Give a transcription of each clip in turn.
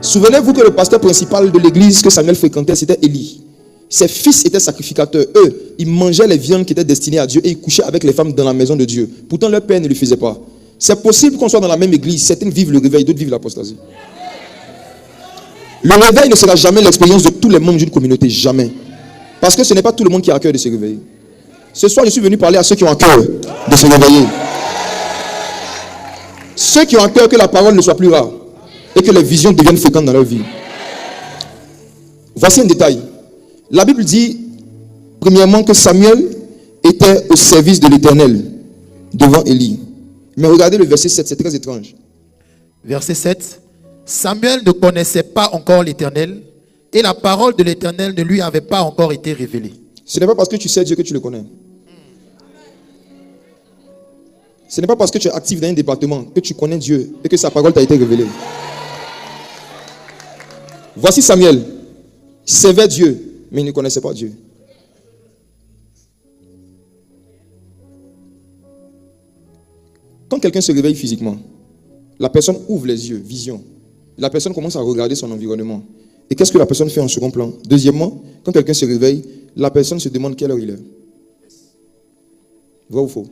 Souvenez-vous que le pasteur principal de l'église que Samuel fréquentait, c'était Élie. Ses fils étaient sacrificateurs. Eux, ils mangeaient les viandes qui étaient destinées à Dieu et ils couchaient avec les femmes dans la maison de Dieu. Pourtant, leur père ne le faisait pas. C'est possible qu'on soit dans la même église. Certains vivent le réveil, d'autres vivent l'apostasie. Le réveil ne sera jamais l'expérience de tous les membres d'une communauté. Jamais. Parce que ce n'est pas tout le monde qui a à cœur de se réveiller. Ce soir, je suis venu parler à ceux qui ont à cœur de se réveiller. Ceux qui ont à cœur que la parole ne soit plus rare et que les visions deviennent fréquentes dans leur vie. Voici un détail. La Bible dit, premièrement, que Samuel était au service de l'Éternel devant Élie. Mais regardez le verset 7, c'est très étrange. Verset 7. Samuel ne connaissait pas encore l'Éternel et la parole de l'Éternel ne lui avait pas encore été révélée. Ce n'est pas parce que tu sais Dieu que tu le connais. Ce n'est pas parce que tu es actif dans un département que tu connais Dieu et que sa parole t'a été révélée. Voici Samuel. Il servait Dieu, mais il ne connaissait pas Dieu. Quand quelqu'un se réveille physiquement, la personne ouvre les yeux, vision. La personne commence à regarder son environnement. Et qu'est-ce que la personne fait en second plan? Deuxièmement, quand quelqu'un se réveille, la personne se demande quelle heure il est. Vrai ou faux?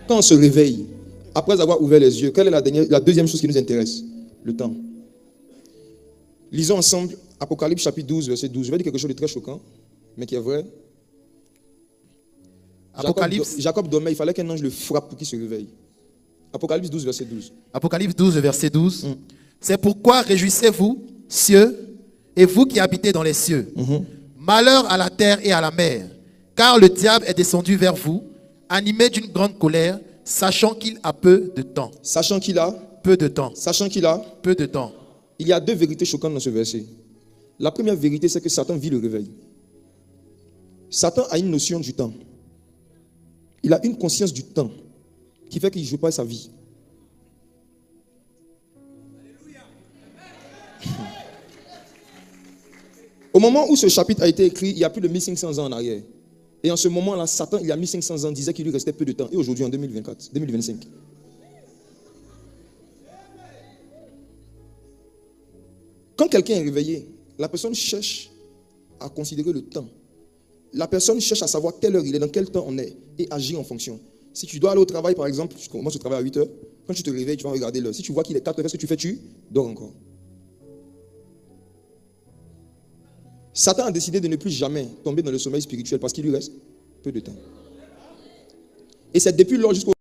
Quand on se réveille, après avoir ouvert les yeux, quelle est la deuxième chose qui nous intéresse? Le temps. Lisons ensemble Apocalypse chapitre 12, verset 12. Je vais dire quelque chose de très choquant, mais qui est vrai. Jacob dormait, il fallait qu'un ange le frappe pour qu'il se réveille. Apocalypse 12, verset 12. Apocalypse 12, verset 12. C'est pourquoi réjouissez-vous, cieux, et vous qui habitez dans les cieux. Malheur à la terre et à la mer, car le diable est descendu vers vous, animé d'une grande colère, sachant qu'il a peu de temps. Sachant qu'il a peu de temps. Sachant qu'il a peu de temps. Il y a deux vérités choquantes dans ce verset. La première vérité, c'est que Satan vit le réveil. Satan a une notion du temps. Il a une conscience du temps qui fait qu'il ne joue pas sa vie. Au moment où ce chapitre a été écrit, il y a plus de 1500 ans en arrière. Et en ce moment-là, Satan, il y a 1500 ans, disait qu'il lui restait peu de temps. Et aujourd'hui, en 2024, 2025. Quand quelqu'un est réveillé, la personne cherche à considérer le temps. La personne cherche à savoir quelle heure il est, dans quel temps on est, et agir en fonction. Si tu dois aller au travail, par exemple, tu commences au travail à 8 heures, quand tu te réveilles, tu vas regarder l'heure. Si tu vois qu'il est 4 heures, qu'est-ce que tu fais? Tu dors encore. Satan a décidé de ne plus jamais tomber dans le sommeil spirituel parce qu'il lui reste peu de temps. Et c'est depuis lors jusqu'au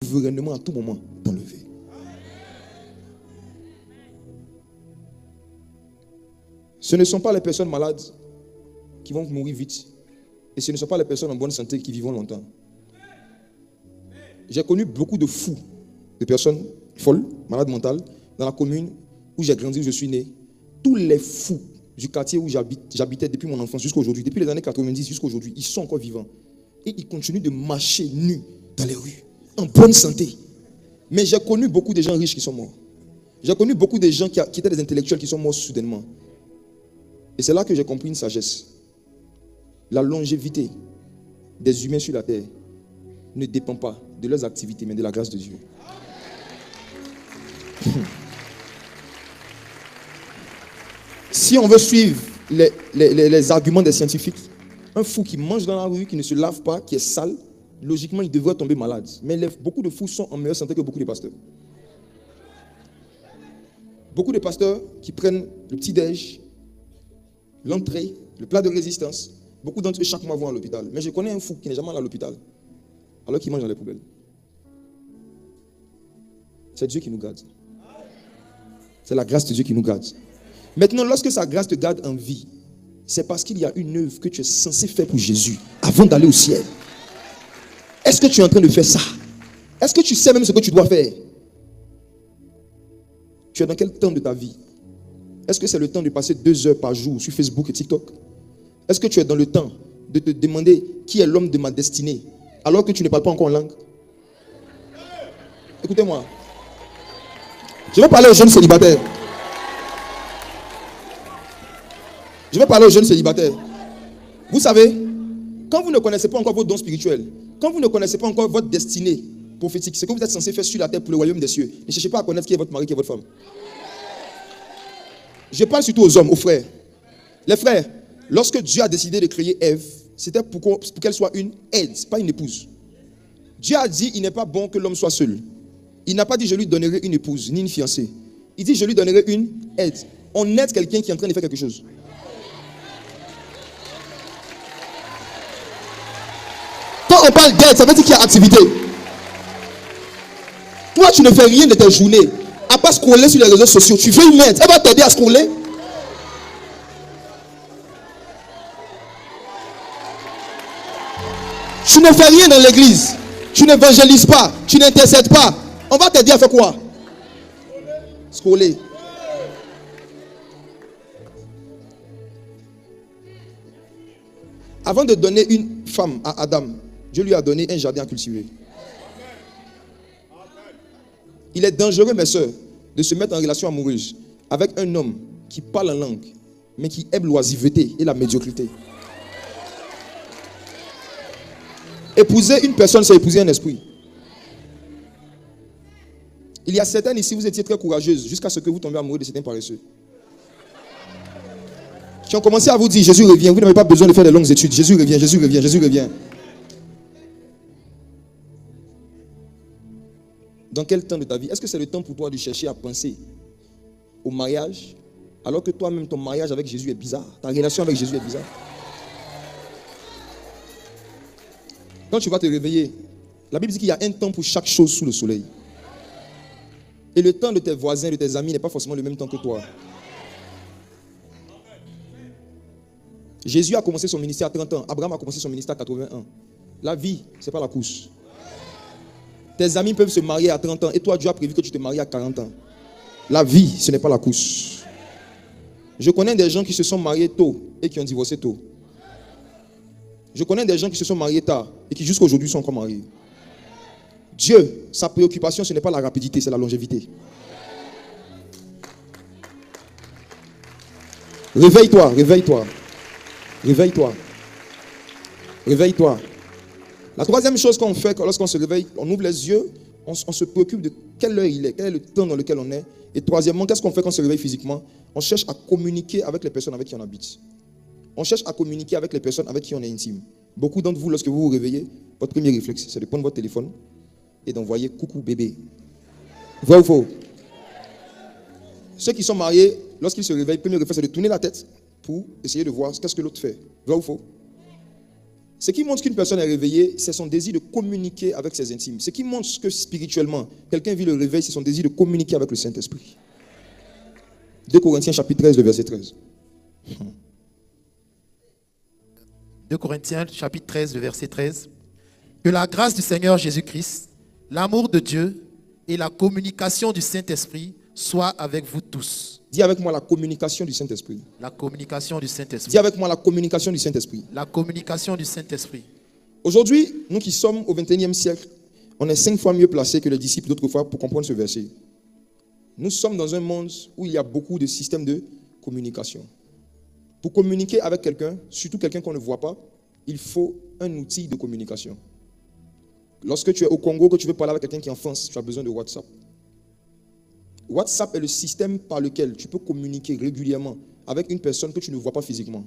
souverainement à tout moment t'enlever. Ce ne sont pas les personnes malades qui vont mourir vite. Et ce ne sont pas les personnes en bonne santé qui vivront longtemps. J'ai connu beaucoup de fous, de personnes folles, malades mentales, dans la commune où j'ai grandi, où je suis né. Tous les fous du quartier où j'habitais depuis mon enfance jusqu'à aujourd'hui, depuis les années 90 jusqu'à aujourd'hui, ils sont encore vivants. Et ils continuent de marcher nus dans les rues, en bonne santé. Mais j'ai connu beaucoup de gens riches qui sont morts. J'ai connu beaucoup de gens qui étaient des intellectuels qui sont morts soudainement. Et c'est là que j'ai compris une sagesse. La longévité des humains sur la terre ne dépend pas de leurs activités, mais de la grâce de Dieu. Si on veut suivre les arguments des scientifiques, un fou qui mange dans la rue, qui ne se lave pas, qui est sale, logiquement, il devrait tomber malade. Mais beaucoup de fous sont en meilleure santé que beaucoup de pasteurs. Beaucoup de pasteurs qui prennent le petit-déj, l'entrée, le plat de résistance, beaucoup d'entre eux chaque mois vont à l'hôpital. Mais je connais un fou qui n'est jamais allé à l'hôpital, alors qu'il mange dans les poubelles. C'est Dieu qui nous garde. C'est la grâce de Dieu qui nous garde. Maintenant, lorsque sa grâce te garde en vie, c'est parce qu'il y a une œuvre que tu es censé faire pour Jésus avant d'aller au ciel. Est-ce que tu es en train de faire ça? Est-ce que tu sais même ce que tu dois faire? Tu es dans quel temps de ta vie? Est-ce que c'est le temps de passer 2 heures par jour sur Facebook et TikTok? Est-ce que tu es dans le temps de te demander qui est l'homme de ma destinée alors que tu ne parles pas encore en langue? Écoutez-moi. Je vais parler aux jeunes célibataires. Je vais parler aux jeunes célibataires. Vous savez, quand vous ne connaissez pas encore vos dons spirituels, quand vous ne connaissez pas encore votre destinée prophétique, ce que vous êtes censé faire sur la terre pour le royaume des cieux, ne cherchez pas à connaître qui est votre mari, qui est votre femme. Je parle surtout aux hommes, aux frères. Les frères, lorsque Dieu a décidé de créer Ève, c'était pour qu'elle soit une aide, pas une épouse. Dieu a dit, il n'est pas bon que l'homme soit seul. Il n'a pas dit, je lui donnerai une épouse, ni une fiancée. Il dit, je lui donnerai une aide. On aide quelqu'un qui est en train de faire quelque chose. Quand on parle d'aide, ça veut dire qu'il y a activité. Toi, tu ne fais rien de tes journées, à part scroller sur les réseaux sociaux. Tu veux une aide, elle va t'aider à scroller. Tu ne fais rien dans l'église. Tu n'évangélises pas. Tu n'intercèdes pas. On va t'aider à faire quoi? Scroller. Avant de donner une femme à Adam, Dieu lui a donné un jardin à cultiver. Il est dangereux, mes soeurs, de se mettre en relation amoureuse avec un homme qui parle en langue, mais qui aime l'oisiveté et la médiocrité. Épouser une personne, c'est épouser un esprit. Il y a certaines ici, vous étiez très courageuses jusqu'à ce que vous tombiez amoureux de certains paresseux. Qui ont commencé à vous dire, Jésus revient, vous n'avez pas besoin de faire de longues études. Jésus revient, Jésus revient, Jésus revient. Dans quel temps de ta vie? Est-ce que c'est le temps pour toi de chercher à penser au mariage, alors que toi-même, ton mariage avec Jésus est bizarre? Ta relation avec Jésus est bizarre. Quand tu vas te réveiller, la Bible dit qu'il y a un temps pour chaque chose sous le soleil. Et le temps de tes voisins, de tes amis n'est pas forcément le même temps que toi. Jésus a commencé son ministère à 30 ans. Abraham a commencé son ministère à 81. La vie, ce n'est pas la course. Tes amis peuvent se marier à 30 ans et toi, Dieu a prévu que tu te maries à 40 ans. La vie, ce n'est pas la course. Je connais des gens qui se sont mariés tôt et qui ont divorcé tôt. Je connais des gens qui se sont mariés tard et qui jusqu'à aujourd'hui sont encore mariés. Dieu, sa préoccupation, ce n'est pas la rapidité, c'est la longévité. Réveille-toi, réveille-toi. Réveille-toi. Réveille-toi. La troisième chose qu'on fait lorsqu'on se réveille, on ouvre les yeux, on se préoccupe de quelle heure il est, quel est le temps dans lequel on est. Et troisièmement, qu'est-ce qu'on fait quand on se réveille physiquement? On cherche à communiquer avec les personnes avec qui on habite. On cherche à communiquer avec les personnes avec qui on est intime. Beaucoup d'entre vous, lorsque vous vous réveillez, votre premier réflexe, c'est de prendre votre téléphone et d'envoyer coucou bébé. Vrai ou faux? Ceux qui sont mariés, lorsqu'ils se réveillent, le premier réflexe, c'est de tourner la tête pour essayer de voir qu'est-ce que l'autre fait. Vrai ou faux? Ce qui montre qu'une personne est réveillée, c'est son désir de communiquer avec ses intimes. Ce qui montre que spirituellement, quelqu'un vit le réveil, c'est son désir de communiquer avec le Saint-Esprit. 2 Corinthiens chapitre 13, le verset 13. 2 Corinthiens chapitre 13, le verset 13. Que la grâce du Seigneur Jésus-Christ, l'amour de Dieu et la communication du Saint-Esprit soient avec vous tous. Dis avec moi la communication du Saint-Esprit. La communication du Saint-Esprit. Dis avec moi la communication du Saint-Esprit. La communication du Saint-Esprit. Aujourd'hui, nous qui sommes au XXIe siècle, on est 5 fois mieux placés que les disciples d'autrefois pour comprendre ce verset. Nous sommes dans un monde où il y a beaucoup de systèmes de communication. Pour communiquer avec quelqu'un, surtout quelqu'un qu'on ne voit pas, il faut un outil de communication. Lorsque tu es au Congo, que tu veux parler avec quelqu'un qui est en France, tu as besoin de WhatsApp. WhatsApp est le système par lequel tu peux communiquer régulièrement avec une personne que tu ne vois pas physiquement.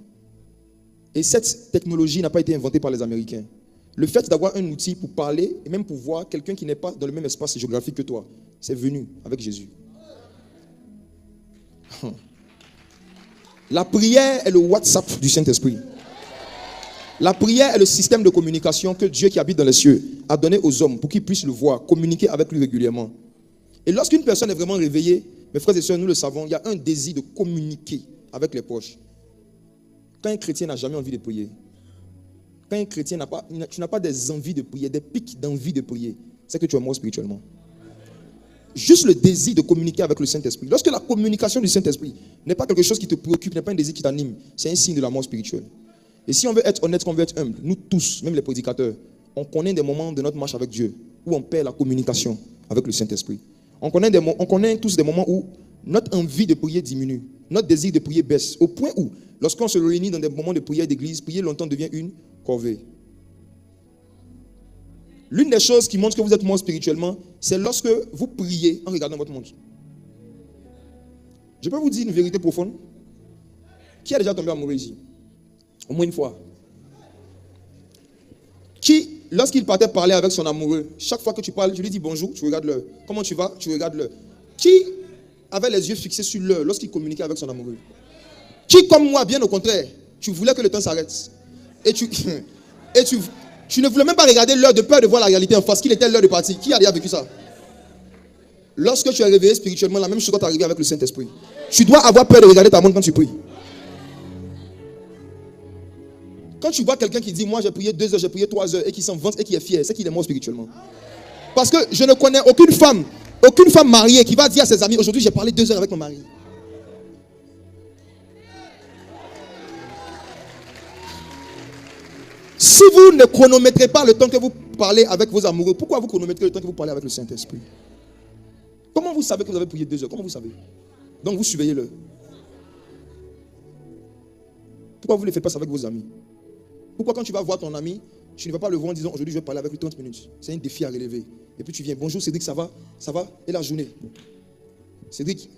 Et cette technologie n'a pas été inventée par les Américains. Le fait d'avoir un outil pour parler et même pour voir quelqu'un qui n'est pas dans le même espace géographique que toi, c'est venu avec Jésus. La prière est le WhatsApp du Saint-Esprit. La prière est le système de communication que Dieu qui habite dans les cieux a donné aux hommes pour qu'ils puissent le voir, communiquer avec lui régulièrement. Et lorsqu'une personne est vraiment réveillée, mes frères et sœurs, nous le savons, il y a un désir de communiquer avec les proches. Quand un chrétien n'a jamais envie de prier, quand un chrétien tu n'as pas des envies de prier, des pics d'envie de prier, c'est que tu es mort spirituellement. Juste le désir de communiquer avec le Saint-Esprit. Lorsque la communication du Saint-Esprit n'est pas quelque chose qui te préoccupe, n'est pas un désir qui t'anime, c'est un signe de la mort spirituelle. Et si on veut être honnête, qu'on veut être humble, nous tous, même les prédicateurs, on connaît des moments de notre marche avec Dieu où on perd la communication avec le Saint-Esprit. On connaît tous des moments où notre envie de prier diminue, notre désir de prier baisse, au point où, lorsqu'on se réunit dans des moments de prière d'église, prier longtemps devient une corvée. L'une des choses qui montre que vous êtes mort spirituellement, c'est lorsque vous priez en regardant votre montre. Je peux vous dire une vérité profonde. Qui a déjà tombé amoureux ici? Au moins une fois. Qui, lorsqu'il partait parler avec son amoureux, chaque fois que tu parles, tu lui dis bonjour, tu regardes l'heure. Comment tu vas? Tu regardes l'heure. Qui avait les yeux fixés sur l'heure lorsqu'il communiquait avec son amoureux? Qui, comme moi, bien au contraire, tu voulais que le temps s'arrête. Et tu ne voulais même pas regarder l'heure de peur de voir la réalité en face, qu'il était l'heure de partir. Qui a déjà vécu ça? Lorsque tu es réveillé spirituellement, la même chose doit t'arriver avec le Saint-Esprit. Tu dois avoir peur de regarder ta montre quand tu pries. Quand tu vois quelqu'un qui dit, moi j'ai prié 2 heures, j'ai prié 3 heures, et qui s'en vante et qui est fier, c'est qu'il est mort spirituellement. Parce que je ne connais aucune femme mariée qui va dire à ses amis, aujourd'hui j'ai parlé 2 heures avec mon mari. Si vous ne chronométrez pas le temps que vous parlez avec vos amoureux, pourquoi vous chronométrez le temps que vous parlez avec le Saint-Esprit? Comment vous savez que vous avez prié 2 heures? Comment vous savez? Donc vous surveillez l'heure. Pourquoi vous ne le faites pas avec vos amis? Pourquoi quand tu vas voir ton ami, tu ne vas pas le voir en disant aujourd'hui je vais parler avec lui 30 minutes? C'est un défi à relever. Et puis tu viens, bonjour Cédric, ça va? Ça va? Et la journée? Cédric.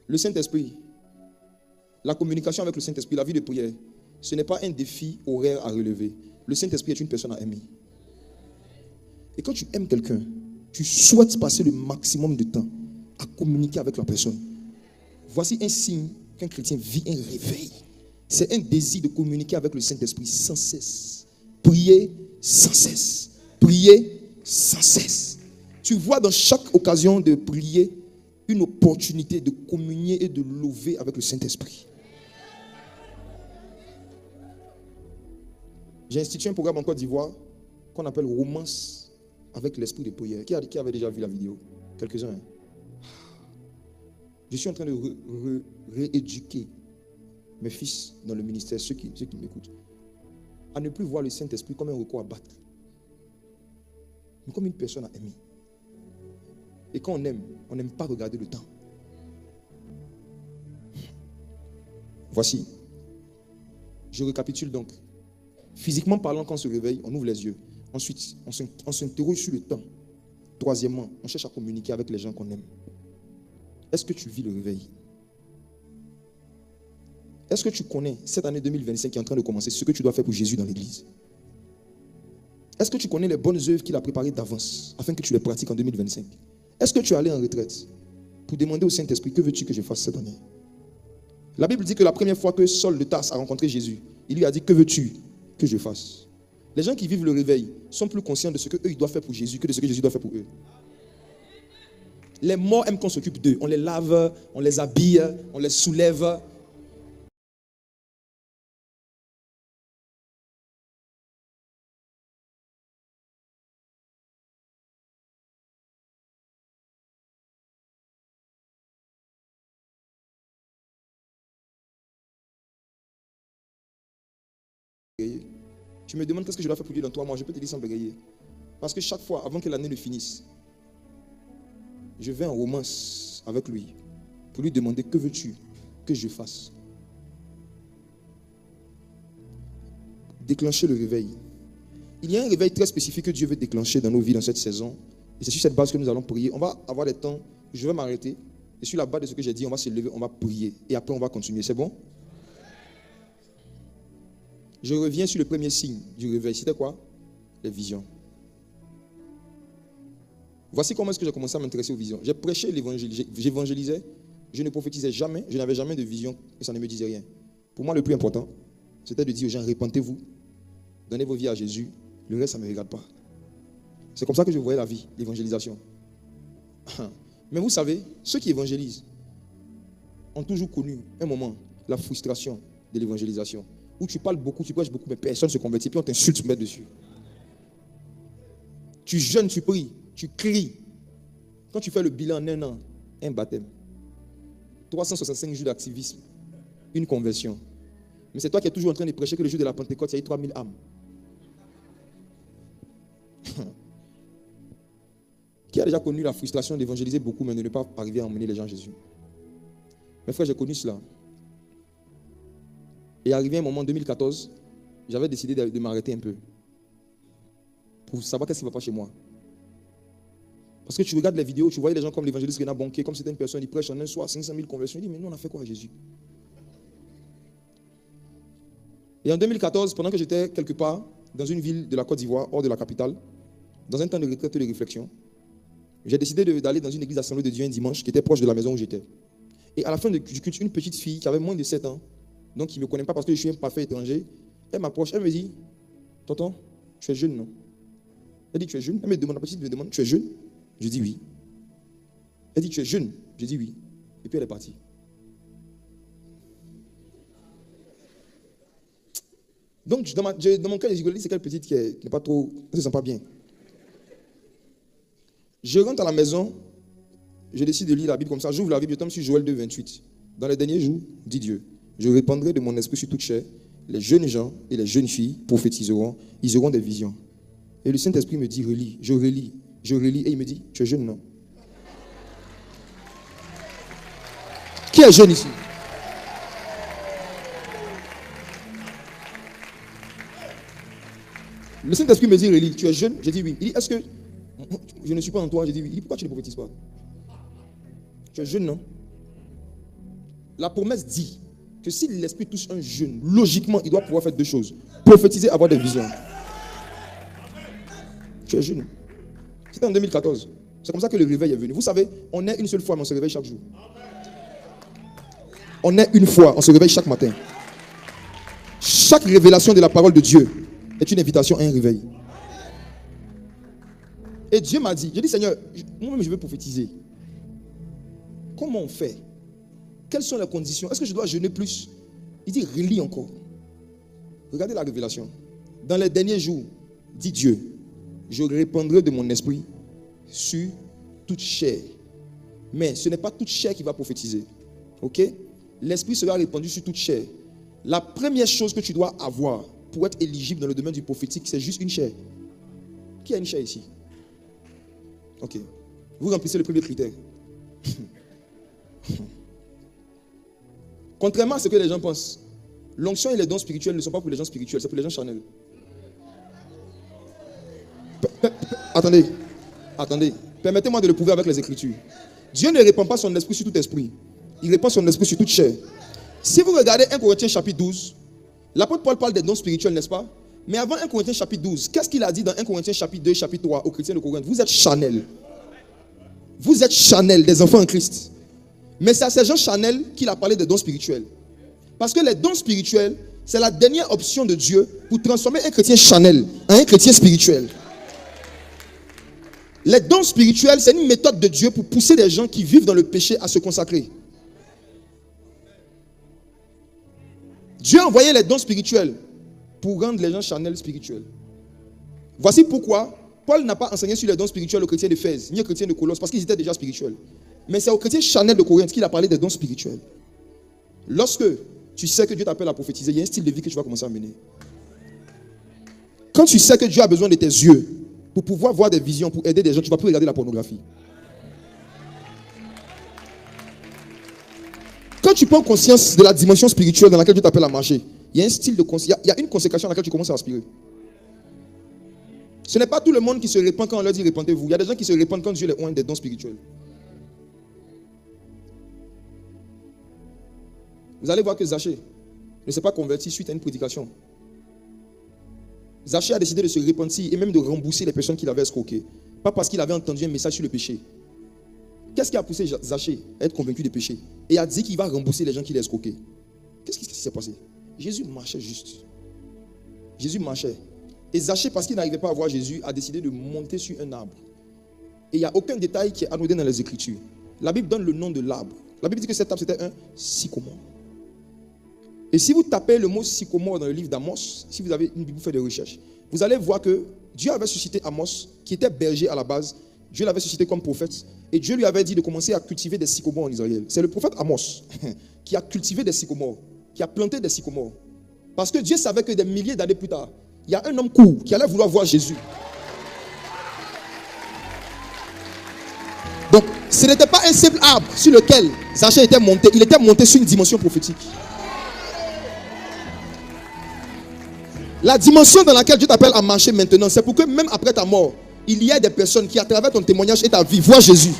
Le Saint-Esprit, la communication avec le Saint-Esprit, la vie de prière, ce n'est pas un défi horaire à relever. Le Saint-Esprit est une personne à aimer. Et quand tu aimes quelqu'un, tu souhaites passer le maximum de temps à communiquer avec la personne. Voici un signe qu'un chrétien vit un réveil. C'est un désir de communiquer avec le Saint-Esprit sans cesse. Prier sans cesse. Prier sans cesse. Tu vois dans chaque occasion de prier une opportunité de communier et de louer avec le Saint-Esprit. J'ai institué un programme en Côte d'Ivoire qu'on appelle Romance avec l'esprit de prière. Qui avait déjà vu la vidéo? Quelques-uns. Hein? Je suis en train de rééduquer mes fils dans le ministère, ceux qui m'écoutent, à ne plus voir le Saint-Esprit comme un recours à battre, mais comme une personne à aimer. Et quand on n'aime pas regarder le temps. Voici. Je récapitule donc. Physiquement parlant, quand on se réveille, on ouvre les yeux. Ensuite, on s'interroge sur le temps. Troisièmement, on cherche à communiquer avec les gens qu'on aime. Est-ce que tu vis le réveil? Est-ce que tu connais cette année 2025 qui est en train de commencer, ce que tu dois faire pour Jésus dans l'église? Est-ce que tu connais les bonnes œuvres qu'il a préparées d'avance afin que tu les pratiques en 2025? Est-ce que tu es allé en retraite pour demander au Saint-Esprit, que veux-tu que je fasse cette année? La Bible dit que la première fois que Saul de Tarse a rencontré Jésus, il lui a dit, que veux-tu que je fasse? Les gens qui vivent le réveil sont plus conscients de ce qu'eux ils doivent faire pour Jésus que de ce que Jésus doit faire pour eux. Les morts aiment qu'on s'occupe d'eux. On les lave, on les habille, on les soulève. Tu me demandes qu'est-ce que je dois faire pour Dieu dans 3 mois. Je peux te dire sans bégayer. Parce que chaque fois, avant que l'année ne finisse, je vais en romance avec lui pour lui demander, que veux-tu que je fasse? déclencher le réveil. Il y a un réveil très spécifique que Dieu veut déclencher dans nos vies dans cette saison. Et c'est sur cette base que nous allons prier. On va avoir des temps, je vais m'arrêter. Et sur la base de ce que j'ai dit, on va se lever, on va prier. Et après, on va continuer. C'est bon? Je reviens sur le premier signe du réveil. C'était quoi? Les visions. Voici comment est-ce que j'ai commencé à m'intéresser aux visions. J'ai prêché l'évangile, j'évangélisais, je ne prophétisais jamais, je n'avais jamais de vision et ça ne me disait rien. Pour moi, le plus important, c'était de dire aux gens, repentez-vous, donnez vos vies à Jésus, le reste, ça ne me regarde pas. C'est comme ça que je voyais la vie, l'évangélisation. Mais vous savez, ceux qui évangélisent ont toujours connu un moment, la frustration de l'évangélisation, où tu parles beaucoup, tu prêches beaucoup, mais personne ne se convertit, puis on t'insulte, tu te mets dessus. Tu jeûnes, tu pries, tu cries. Quand tu fais le bilan en un an, un baptême, 365 jours d'activisme, une conversion. Mais c'est toi qui es toujours en train de prêcher que le jour de la Pentecôte, il y a eu 3000 âmes. Qui a déjà connu la frustration d'évangéliser beaucoup, mais de ne pas arriver à emmener les gens à Jésus? Mes frères, j'ai connu cela. Et arrivé un moment, en 2014, j'avais décidé de m'arrêter un peu. Pour savoir qu'est-ce qui ne va pas chez moi. Parce que tu regardes les vidéos, tu voyais les gens comme l'évangéliste Renard Bonquet, comme certaines personnes, ils prêchent en un soir 500 000 conversions. Il dit, mais nous, on a fait quoi à Jésus? Et en 2014, pendant que j'étais quelque part, dans une ville de la Côte d'Ivoire, hors de la capitale, dans un temps de retraite et de réflexion, j'ai décidé d'aller dans une église assemblée de Dieu un dimanche qui était proche de la maison où j'étais. Et à la fin du culte, une petite fille qui avait moins de 7 ans, donc qui ne me connaît pas parce que je suis un parfait étranger, elle m'approche, elle me dit, tonton, tu es jeune, non? Elle dit, tu es jeune? Elle me demande, la petite me demande, tu es jeune? Je dis oui. Elle dit, tu es jeune? Je dis oui. Et puis elle est partie. Donc, dans mon cœur, j'ai dit, c'est quelle petite qui n'est pas trop, elle ne se sent pas bien. Je rentre à la maison, je décide de lire la Bible comme ça. J'ouvre la Bible, je tombe sur Joël 2, 28. Dans les derniers jours, dit Dieu, je répandrai de mon esprit sur toute chair. Les jeunes gens et les jeunes filles prophétiseront, ils auront des visions. Et le Saint-Esprit me dit, relis, je relis, et il me dit, tu es jeune, non? Qui est jeune ici? Le Saint-Esprit me dit, relis, tu es jeune? J'ai dit oui. Il dit, est-ce que je ne suis pas en toi? J'ai dit oui. Il dit, pourquoi tu ne prophétises pas? Tu es jeune, non? La promesse dit que si l'Esprit touche un jeune, logiquement, il doit pouvoir faire deux choses. Prophétiser, avoir des visions. Tu es jeune. C'était en 2014. C'est comme ça que le réveil est venu. Vous savez, on est une seule fois, mais on se réveille chaque jour. On est une fois, on se réveille chaque matin. Chaque révélation de la parole de Dieu est une invitation à un réveil. Et Dieu m'a dit, j'ai dit, Seigneur, moi-même je veux prophétiser. Comment on fait? Quelles sont les conditions? Est-ce que je dois jeûner plus? Il dit, relis encore. Regardez la révélation. Dans les derniers jours, dit Dieu, je répandrai de mon esprit sur toute chair. Mais ce n'est pas toute chair qui va prophétiser. Ok? L'esprit sera répandu sur toute chair. La première chose que tu dois avoir pour être éligible dans le domaine du prophétique, c'est juste une chair. Qui a une chair ici? Ok. Vous remplissez le premier critère. Contrairement à ce que les gens pensent, l'onction et les dons spirituels ne sont pas pour les gens spirituels, c'est pour les gens charnels. Attendez. Permettez-moi de le prouver avec les Écritures. Dieu ne répand pas son esprit sur tout esprit. Il répand son esprit sur toute chair. Si vous regardez 1 Corinthiens chapitre 12, l'apôtre Paul parle des dons spirituels, n'est-ce pas? Mais avant 1 Corinthiens chapitre 12, qu'est-ce qu'il a dit dans 1 Corinthiens chapitre 2, chapitre 3 aux chrétiens de Corinthe? Vous êtes charnels. Vous êtes charnels, des enfants en Christ. Mais c'est à ces gens charnels qu'il a parlé des dons spirituels. Parce que les dons spirituels, c'est la dernière option de Dieu pour transformer un chrétien charnel en un chrétien spirituel. Les dons spirituels, c'est une méthode de Dieu pour pousser des gens qui vivent dans le péché à se consacrer. Dieu a envoyé les dons spirituels pour rendre les gens charnels spirituels. Voici pourquoi Paul n'a pas enseigné sur les dons spirituels aux chrétiens d'Éphèse, ni aux chrétiens de Colosse, parce qu'ils étaient déjà spirituels. Mais c'est aux chrétiens charnels de Corinthe qu'il a parlé des dons spirituels. Lorsque tu sais que Dieu t'appelle à prophétiser, il y a un style de vie que tu vas commencer à mener. Quand tu sais que Dieu a besoin de tes yeux pour pouvoir voir des visions, pour aider des gens, tu ne vas plus regarder la pornographie. Quand tu prends conscience de la dimension spirituelle dans laquelle Dieu t'appelle à marcher, Il y a un style de il y a une consécration à laquelle tu commences à aspirer. Ce n'est pas tout le monde qui se répand quand on leur dit répandez-vous. Il y a des gens qui se répandent quand Dieu les oint des dons spirituels. Vous allez voir que Zachée ne s'est pas converti suite à une prédication. Zachée a décidé de se repentir et même de rembourser les personnes qu'il avait escroquées. Pas parce qu'il avait entendu un message sur le péché. Qu'est-ce qui a poussé Zachée à être convaincu du péché et a dit qu'il va rembourser les gens qui l'ont escroqué? Qu'est-ce qui s'est passé? Jésus marchait juste. Jésus marchait. Et Zachée, parce qu'il n'arrivait pas à voir Jésus, a décidé de monter sur un arbre. Et il n'y a aucun détail qui est anodin dans les Écritures. La Bible donne le nom de l'arbre. La Bible dit que cet arbre, c'était un sycomore. Et si vous tapez le mot sycomore dans le livre d'Amos, si vous avez une Bible, vous faites des recherches, vous allez voir que Dieu avait suscité Amos, qui était berger à la base. Dieu l'avait suscité comme prophète. Et Dieu lui avait dit de commencer à cultiver des sycomores en Israël. C'est le prophète Amos qui a cultivé des sycomores, qui a planté des sycomores. Parce que Dieu savait que des milliers d'années plus tard, il y a un homme court qui allait vouloir voir Jésus. Donc, ce n'était pas un simple arbre sur lequel Zachée était monté. Il était monté sur une dimension prophétique. La dimension dans laquelle Dieu t'appelle à marcher maintenant, c'est pour que même après ta mort, il y ait des personnes qui, à travers ton témoignage et ta vie, voient Jésus.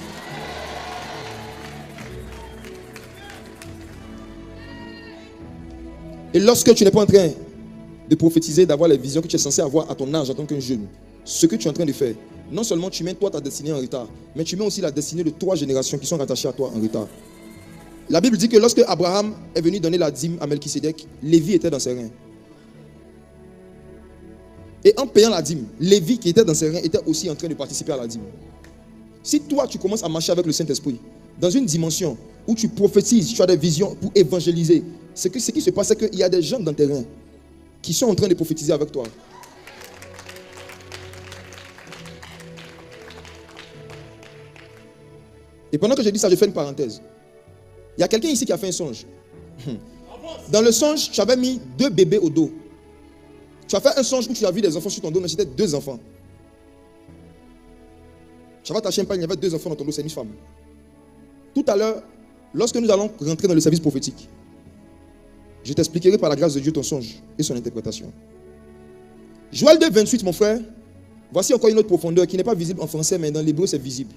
Et lorsque tu n'es pas en train de prophétiser, d'avoir les visions que tu es censé avoir à ton âge en tant qu'un jeune, ce que tu es en train de faire, non seulement tu mets toi ta destinée en retard, mais tu mets aussi la destinée de 3 générations qui sont rattachées à toi en retard. La Bible dit que lorsque Abraham est venu donner la dîme à Melchisédek, Lévi était dans ses reins. Et en payant la dîme, Lévi qui était dans ses reins était aussi en train de participer à la dîme. Si toi tu commences à marcher avec le Saint-Esprit dans une dimension où tu prophétises, tu as des visions pour évangéliser, ce qui se passe, c'est qu'il y a des gens dans tes reins qui sont en train de prophétiser avec toi. Et pendant que je dis ça, je fais une parenthèse. Il y a quelqu'un ici qui a fait un songe. Dans le songe, tu avais mis 2 bébés au dos. Tu as fait un songe où tu as vu des enfants sur ton dos, mais c'était 2 enfants. Tu avais attaché un pain, il y avait 2 enfants dans ton dos, c'est une femme. Tout à l'heure, lorsque nous allons rentrer dans le service prophétique, je t'expliquerai par la grâce de Dieu ton songe et son interprétation. Joël 2, 28, mon frère, voici encore une autre profondeur qui n'est pas visible en français, mais dans l'hébreu, c'est visible.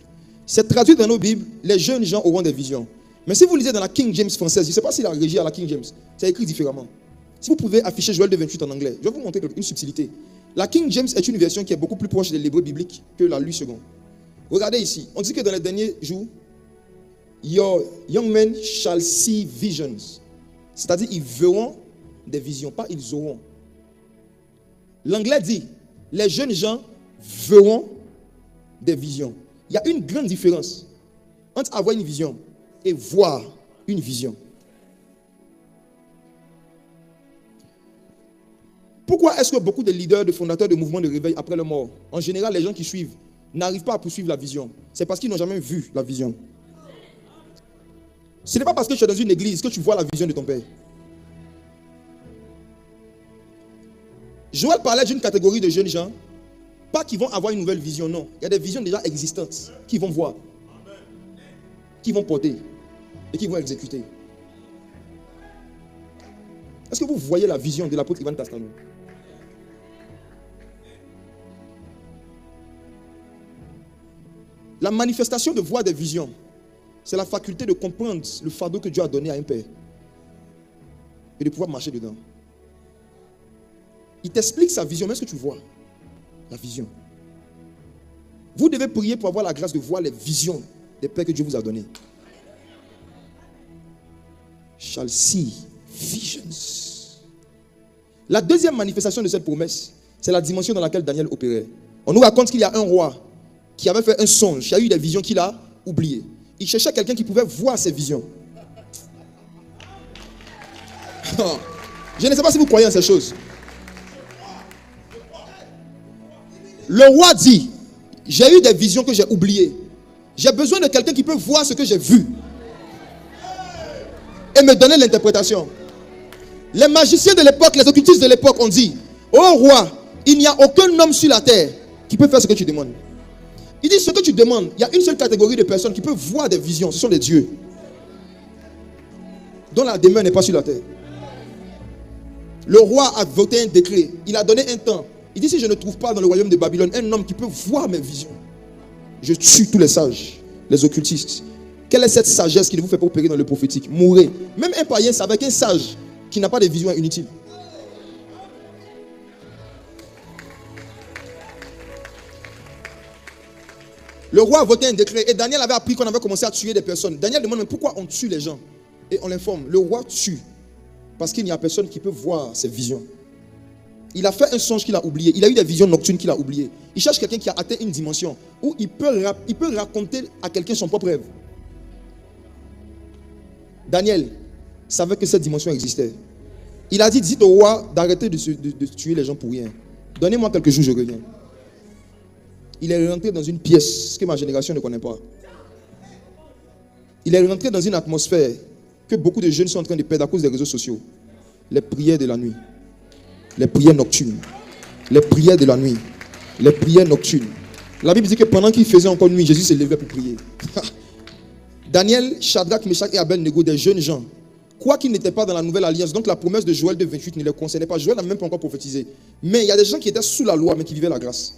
C'est traduit dans nos Bibles, les jeunes gens auront des visions. Mais si vous lisez dans la King James française, je ne sais pas si la régie à la King James, c'est écrit différemment. Si vous pouvez afficher Joël 2, 28 en anglais, je vais vous montrer une subtilité. La King James est une version qui est beaucoup plus proche de l'hébreu biblique que la Lui second. Regardez ici, on dit que dans les derniers jours, your young men shall see visions. C'est-à-dire, ils verront des visions, pas ils auront. L'anglais dit, les jeunes gens verront des visions. Il y a une grande différence entre avoir une vision et voir une vision. Pourquoi est-ce que beaucoup de leaders, de fondateurs de mouvements de réveil après leur mort, en général, les gens qui suivent, n'arrivent pas à poursuivre la vision? C'est parce qu'ils n'ont jamais vu la vision. Ce n'est pas parce que tu es dans une église que tu vois la vision de ton père. Joël parlait d'une catégorie de jeunes gens, pas qui vont avoir une nouvelle vision, non. Il y a des visions déjà existantes qui vont voir, qui vont porter et qui vont exécuter. Est-ce que vous voyez la vision de l'apôtre Ivan Castano? La manifestation de voir des visions, c'est la faculté de comprendre le fardeau que Dieu a donné à un père et de pouvoir marcher dedans. Il t'explique sa vision, mais est-ce que tu vois la vision? Vous devez prier pour avoir la grâce de voir les visions des pères que Dieu vous a données. Shall see visions. La deuxième manifestation de cette promesse, c'est la dimension dans laquelle Daniel opérait. On nous raconte qu'il y a un roi qui avait fait un songe, qui a eu des visions qu'il a oubliées. Il cherchait quelqu'un qui pouvait voir ces visions. Je ne sais pas si vous croyez en ces choses. Le roi dit, j'ai eu des visions que j'ai oubliées. J'ai besoin de quelqu'un qui peut voir ce que j'ai vu et me donner l'interprétation. Les magiciens de l'époque, les occultistes de l'époque ont dit, ô roi, il n'y a aucun homme sur la terre qui peut faire ce que tu demandes. Il dit, ce que tu demandes, il y a une seule catégorie de personnes qui peuvent voir des visions, ce sont les dieux, dont la demeure n'est pas sur la terre. Le roi a voté un décret. Il a donné un temps. Il dit, si je ne trouve pas dans le royaume de Babylone un homme qui peut voir mes visions, je tue tous les sages, les occultistes. Quelle est cette sagesse qui ne vous fait pas opérer dans le prophétique? Mourrez. Même un païen savait qu'un sage qui n'a pas de vision est inutile. Le roi a voté un décret et Daniel avait appris qu'on avait commencé à tuer des personnes. Daniel demande, mais pourquoi on tue les gens? Et on l'informe, le roi tue parce qu'il n'y a personne qui peut voir ses visions. Il a fait un songe qu'il a oublié. Il a eu des visions nocturnes qu'il a oubliées. Il cherche quelqu'un qui a atteint une dimension où il peut raconter à quelqu'un son propre rêve. Daniel savait que cette dimension existait. Il a dit, dites au roi d'arrêter de tuer les gens pour rien. Donnez-moi quelques jours, je reviens. Il est rentré dans une pièce que ma génération ne connaît pas. Il est rentré dans une atmosphère que beaucoup de jeunes sont en train de perdre à cause des réseaux sociaux. Les prières de la nuit. Les prières nocturnes. Les prières de la nuit. Les prières nocturnes. La Bible dit que pendant qu'il faisait encore nuit, Jésus s'est levé pour prier. Daniel, Shadrach, Meshach et Abednego, des jeunes gens, quoi qu'ils n'étaient pas dans la nouvelle alliance, donc la promesse de Joël de 28 ne les concernait pas. Joël n'a même pas encore prophétisé. Mais il y a des gens qui étaient sous la loi, mais qui vivaient la grâce.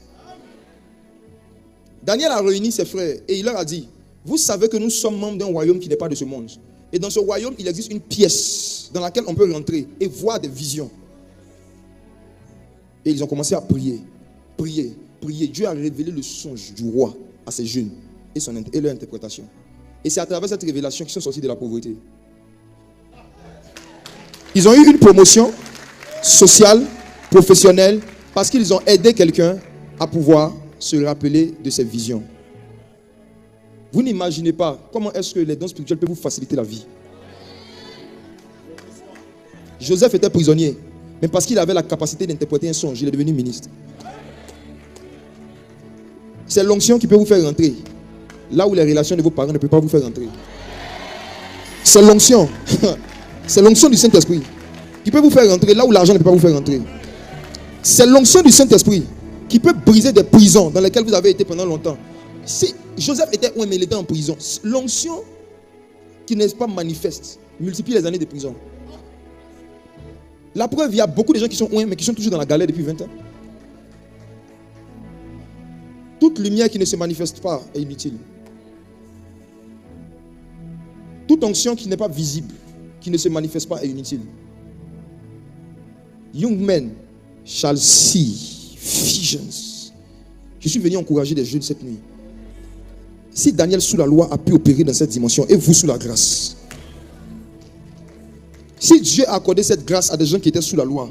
Daniel a réuni ses frères et il leur a dit, vous savez que nous sommes membres d'un royaume qui n'est pas de ce monde. Et dans ce royaume, il existe une pièce dans laquelle on peut rentrer et voir des visions. Et ils ont commencé à prier, prier, prier. Dieu a révélé le songe du roi à ces jeunes et leur interprétation. Et c'est à travers cette révélation qu'ils sont sortis de la pauvreté. Ils ont eu une promotion sociale, professionnelle, parce qu'ils ont aidé quelqu'un à pouvoir se rappeler de ses visions. Vous n'imaginez pas comment est-ce que les dons spirituels peuvent vous faciliter la vie. Joseph était prisonnier, mais parce qu'il avait la capacité d'interpréter un songe, il est devenu ministre. C'est l'onction qui peut vous faire rentrer là où les relations de vos parents ne peuvent pas vous faire rentrer. C'est l'onction. C'est l'onction du Saint-Esprit qui peut vous faire rentrer là où l'argent ne peut pas vous faire rentrer. C'est l'onction du Saint-Esprit qui peut briser des prisons dans lesquelles vous avez été pendant longtemps. Si Joseph était mais il était en prison. L'onction qui n'est pas manifeste multiplie les années de prison. La preuve, il y a beaucoup de gens qui sont mais qui sont toujours dans la galère depuis 20 ans. Toute lumière qui ne se manifeste pas est inutile. Toute onction qui n'est pas visible, qui ne se manifeste pas est inutile. Young men shall see visions. Je suis venu encourager des jeunes cette nuit. Si Daniel sous la loi a pu opérer dans cette dimension, et vous sous la grâce. Si Dieu a accordé cette grâce à des gens qui étaient sous la loi,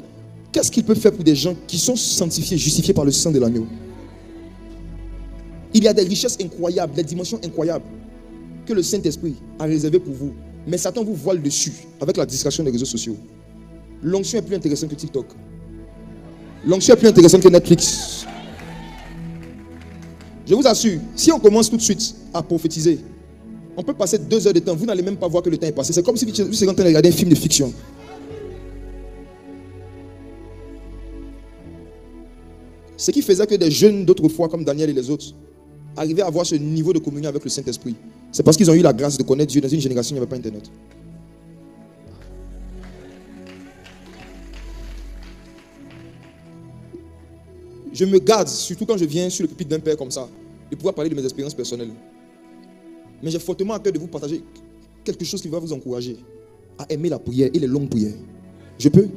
qu'est-ce qu'il peut faire pour des gens qui sont sanctifiés, justifiés par le sang de l'agneau? Il y a des richesses incroyables, des dimensions incroyables que le Saint-Esprit a réservées pour vous. Mais Satan vous voile dessus avec la distraction des réseaux sociaux. L'onction est plus intéressante que TikTok. L'onction est plus intéressante que Netflix. Je vous assure, si on commence tout de suite à prophétiser, on peut passer 2 heures de temps. Vous n'allez même pas voir que le temps est passé. C'est comme si vous étiez en train de regarder un film de fiction. Ce qui faisait que des jeunes d'autrefois, comme Daniel et les autres, arrivaient à avoir ce niveau de communion avec le Saint-Esprit. C'est parce qu'ils ont eu la grâce de connaître Dieu dans une génération où il n'y avait pas Internet. Je me garde, surtout quand je viens sur le pupitre d'un père comme ça, de pouvoir parler de mes expériences personnelles. Mais j'ai fortement à cœur de vous partager quelque chose qui va vous encourager à aimer la prière et les longues prières. Je peux?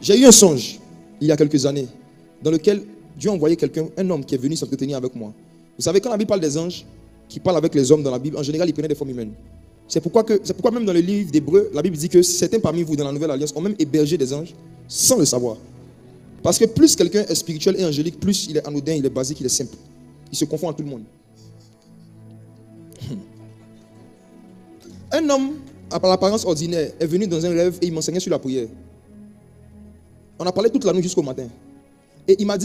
J'ai eu un songe, il y a quelques années, dans lequel Dieu a envoyé quelqu'un, un homme qui est venu s'entretenir avec moi. Vous savez, quand la Bible parle des anges qui parlent avec les hommes dans la Bible, en général, ils prenaient des formes humaines. C'est pourquoi même dans le livre d'Hébreux, la Bible dit que certains parmi vous dans la Nouvelle Alliance ont même hébergé des anges sans le savoir. Parce que plus quelqu'un est spirituel et angélique, plus il est anodin, il est basique, il est simple. Il se confond à tout le monde. Un homme, à l'apparence ordinaire, est venu dans un rêve et il m'enseignait sur la prière. On a parlé toute la nuit jusqu'au matin. Et il m'a dit